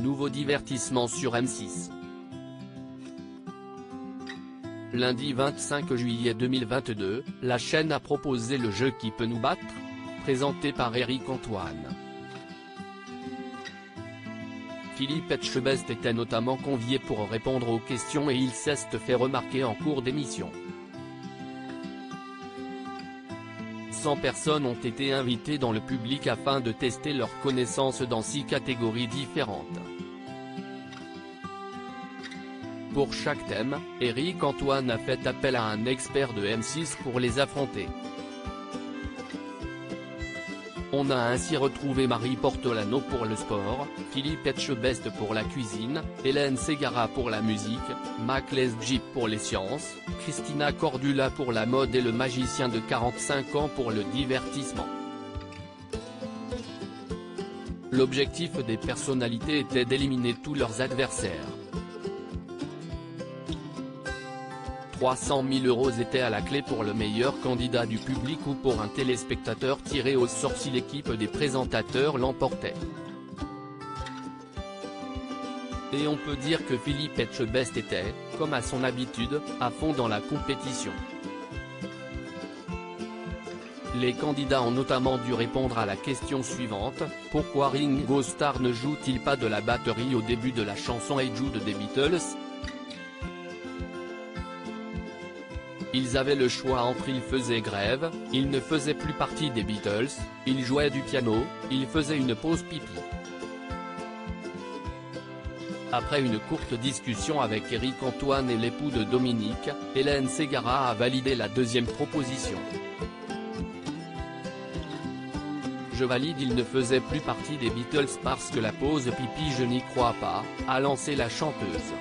Nouveau divertissement sur M6. Lundi 25 juillet 2022, la chaîne a proposé le jeu Qui peut nous battre, présenté par Éric Antoine. Philippe Etchebest était notamment convié pour répondre aux questions et il s'est fait remarquer en cours d'émission. 100 personnes ont été invitées dans le public afin de tester leurs connaissances dans 6 catégories différentes. Pour chaque thème, Éric Antoine a fait appel à un expert de M6 pour les affronter. On a ainsi retrouvé Marie Portolano pour le sport, Philippe Etchebest pour la cuisine, Hélène Ségara pour la musique, Mac Lesdjip pour les sciences, Christina Cordula pour la mode et le magicien de 45 ans pour le divertissement. L'objectif des personnalités était d'éliminer tous leurs adversaires. 300 000 € étaient à la clé pour le meilleur candidat du public ou pour un téléspectateur tiré au sort si l'équipe des présentateurs l'emportait. Et on peut dire que Philippe Etchebest était, comme à son habitude, à fond dans la compétition. Les candidats ont notamment dû répondre à la question suivante: pourquoi Ringo Starr ne joue-t-il pas de la batterie au début de la chanson Hey Jude des Beatles? Ils avaient le choix entre il faisait grève, il ne faisait plus partie des Beatles, il jouait du piano, il faisait une pause pipi. Après une courte discussion avec Éric Antoine et l'époux de Dominique, Hélène Ségara a validé la deuxième proposition. Je valide, il ne faisait plus partie des Beatles parce que la pause pipi je n'y crois pas, a lancé la chanteuse.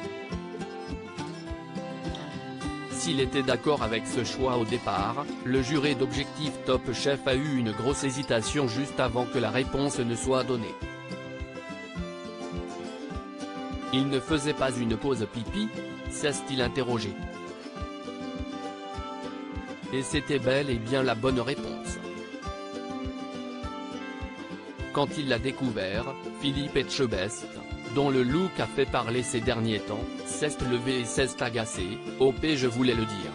S'il était d'accord avec ce choix au départ, le juré d'Objectif Top Chef a eu une grosse hésitation juste avant que la réponse ne soit donnée. Il ne faisait pas une pause pipi, s'est-il interrogé. Et c'était bel et bien la bonne réponse. Quand il l'a découvert, Philippe Etchebest, dont le look a fait parler ces derniers temps, s'est levé et s'est agacé: OP, je voulais le dire.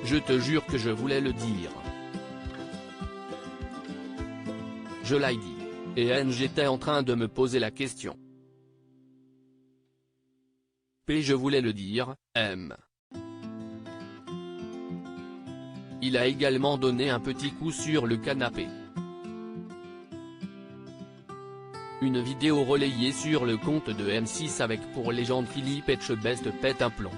Je te jure que je voulais le dire. Je l'ai dit. Et j'étais en train de me poser la question. P, je voulais le dire, M. Il a également donné un petit coup sur le canapé. Une vidéo relayée sur le compte de M6 avec pour légende Philippe Etchebest pète un plomb.